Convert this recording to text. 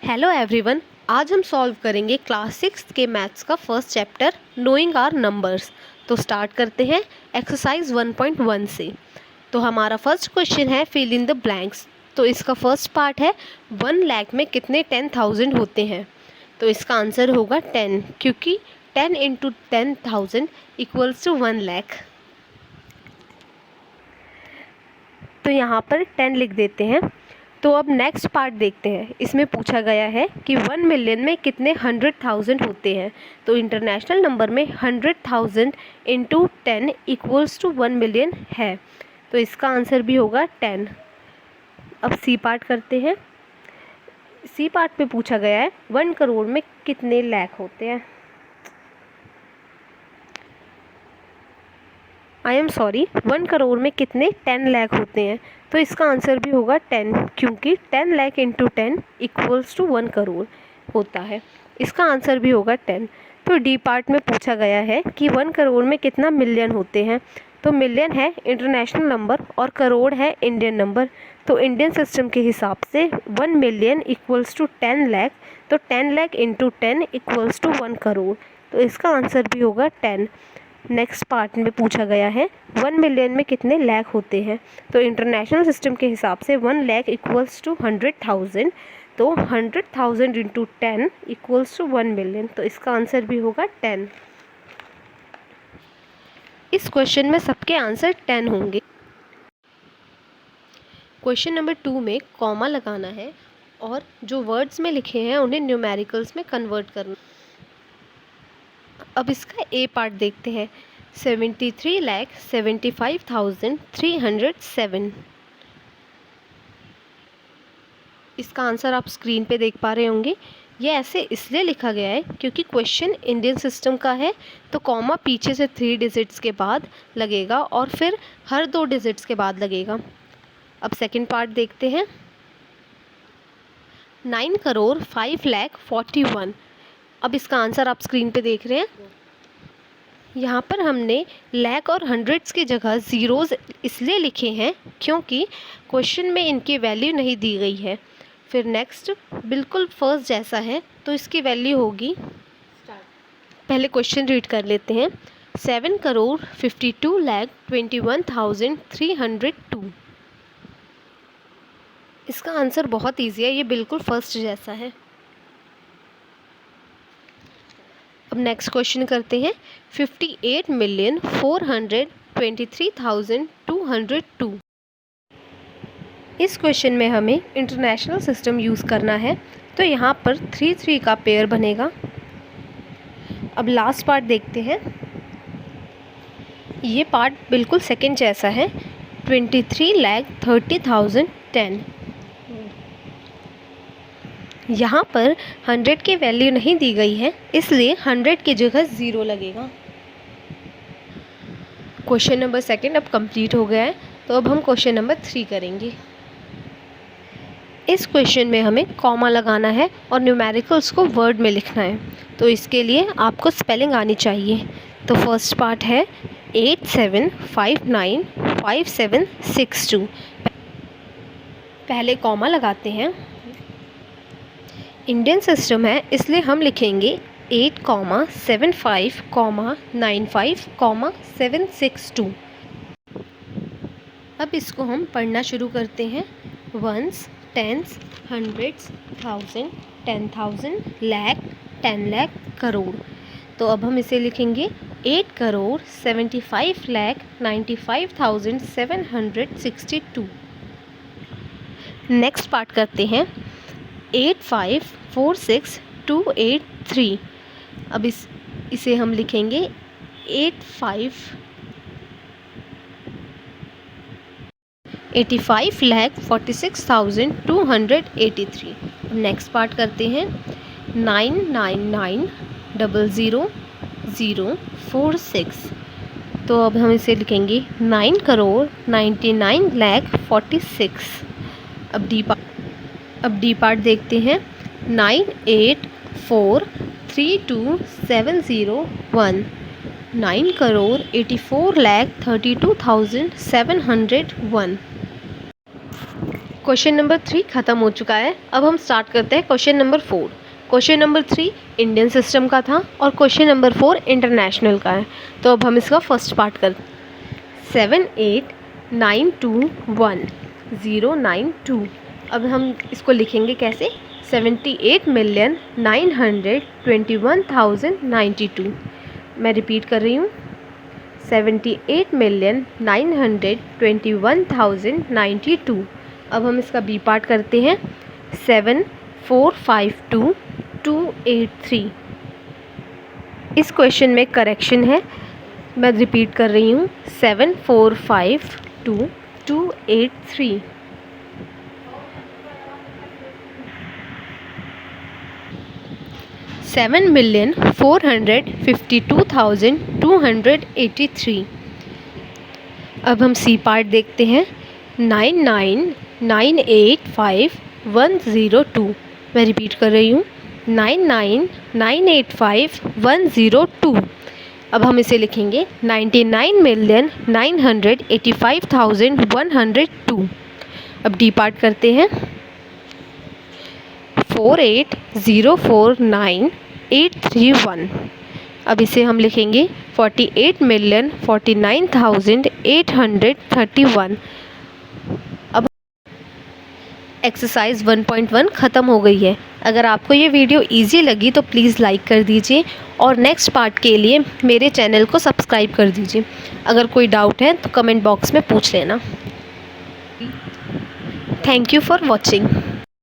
Hello everyone, आज हम solve करेंगे क्लास 6 के मैथ्स का first chapter knowing our numbers. तो स्टार्ट करते हैं एक्सरसाइज 1.1 से। तो हमारा फर्स्ट क्वेश्चन है फिल इन द ब्लैंक्स। तो इसका फर्स्ट पार्ट है 1 लाख में कितने 10,000 होते हैं। तो इसका आंसर होगा 10, क्योंकि 10 इंटू 10,000 इक्वल्स टू 1 लाख। तो यहाँ पर 10 लिख देते हैं। तो अब नेक्स्ट पार्ट देखते हैं। इसमें पूछा गया है कि 1 मिलियन में कितने 100,000 होते हैं। तो इंटरनेशनल नंबर में 100,000 इंटू 10 इक्वल्स टू 1 मिलियन है। तो इसका आंसर भी होगा 10। अब सी पार्ट करते हैं। सी पार्ट पे पूछा गया है 1 करोड़ में कितने लाख होते हैं। आई एम सॉरी, 1 करोड़ में कितने 10 लाख होते हैं। तो इसका आंसर भी होगा 10, क्योंकि 10 lakh into 10 equals to 1 crore होता है। इसका आंसर भी होगा 10। तो डी पार्ट में पूछा गया है कि 1 करोड़ में कितना मिलियन होते हैं। तो मिलियन है इंटरनेशनल नंबर और करोड़ है इंडियन नंबर। तो इंडियन सिस्टम के हिसाब से 1 मिलियन इक्वल्स टू 10 लाख। तो 10 lakh into 10 equals to 1 crore. तो इसका आंसर भी होगा 10। नेक्स्ट पार्ट में पूछा गया है 1 मिलियन में कितने लाख होते हैं। तो इंटरनेशनल सिस्टम के हिसाब से 1 लाख इक्वल्स टू 100,000। तो 100,000 इंटू 10 इक्वल्स टू 1 मिलियन। तो इसका आंसर भी होगा 10। इस क्वेश्चन में सबके आंसर 10 होंगे। क्वेश्चन नंबर 2 में कॉमा लगाना है और जो वर्ड्स में लिखे हैं उन्हें न्यूमेरिकल्स में कन्वर्ट करना। अब इसका ए पार्ट देखते हैं। 73,75,307। इसका आंसर आप स्क्रीन पे देख पा रहे होंगे। ये ऐसे इसलिए लिखा गया है क्योंकि क्वेश्चन इंडियन सिस्टम का है। तो कॉमा पीछे से 3 डिजिट्स के बाद लगेगा और फिर हर 2 डिजिट्स के बाद लगेगा। अब सेकंड पार्ट देखते हैं। 9,05,41,। अब इसका आंसर आप स्क्रीन पे देख रहे हैं। यहाँ पर हमने लैख और हंड्रेड्स की जगह ज़ीरोज़ इसलिए लिखे हैं क्योंकि क्वेश्चन में इनकी वैल्यू नहीं दी गई है। फिर नेक्स्ट बिल्कुल फर्स्ट जैसा है, तो इसकी वैल्यू होगी। पहले क्वेश्चन रीड कर लेते हैं। 7,52,21,302। इसका आंसर बहुत ईजी है, ये बिल्कुल फर्स्ट जैसा है। अब नेक्स्ट क्वेश्चन करते हैं। 58,423,202। इस क्वेश्चन में हमें इंटरनेशनल सिस्टम यूज़ करना है। तो यहाँ पर 3 का पेयर बनेगा। अब लास्ट पार्ट देखते हैं। ये पार्ट बिल्कुल सेकंड जैसा है। 23,30,10। यहाँ पर 100 की वैल्यू नहीं दी गई है, इसलिए 100 की जगह 0 लगेगा। क्वेश्चन नंबर 2 अब कंप्लीट हो गया है। तो अब हम क्वेश्चन नंबर 3 करेंगे। इस क्वेश्चन में हमें कॉमा लगाना है और न्यूमेरिकल्स को वर्ड में लिखना है। तो इसके लिए आपको स्पेलिंग आनी चाहिए। तो फर्स्ट पार्ट है 87595762। पहले कॉमा लगाते हैं। इंडियन सिस्टम है इसलिए हम लिखेंगे 8,75,95,762। अब इसको हम पढ़ना शुरू करते हैं। Ones, tens, hundreds, thousand, 10,000, lakh, 10 lakh, crore. तो अब हम इसे लिखेंगे 8,75,95,762। नेक्स्ट पार्ट करते हैं। 85,46,283। अब इसे हम लिखेंगे 85,46,283। नेक्स्ट पार्ट करते हैं। 999,000,046। तो अब हम इसे लिखेंगे 9,99,46,00,000। अब डी पार्ट देखते हैं। 9,84,32,701। 9,84,32,701। क्वेश्चन नंबर 3 ख़त्म हो चुका है। अब हम स्टार्ट करते हैं question number 4। Question number 3 Indian system का था और क्वेश्चन नंबर 4 इंटरनेशनल का है। तो अब हम इसका फर्स्ट पार्ट करते हैं। 78921092। अब हम इसको लिखेंगे कैसे? 78,921,092। मैं रिपीट कर रही हूँ, 78,921,092। अब हम इसका बी पार्ट करते हैं। 7452,283। इस क्वेश्चन में करेक्शन है, मैं रिपीट कर रही हूँ, 7452,283। $7,452,283। अब हम सी पार्ट देखते हैं। 99,985,102। मैं रिपीट कर रही हूँ, 99,985,102। अब हम इसे लिखेंगे 99,985,102। अब डी पार्ट करते हैं। 48,049,831। अब इसे हम लिखेंगे 48,49,831। अब एक्सरसाइज 1.1 ख़त्म हो गई है। अगर आपको ये वीडियो इजी लगी तो प्लीज़ लाइक कर दीजिए और नेक्स्ट पार्ट के लिए मेरे चैनल को सब्सक्राइब कर दीजिए। अगर कोई डाउट है तो कमेंट बॉक्स में पूछ लेना। Thank you for watching.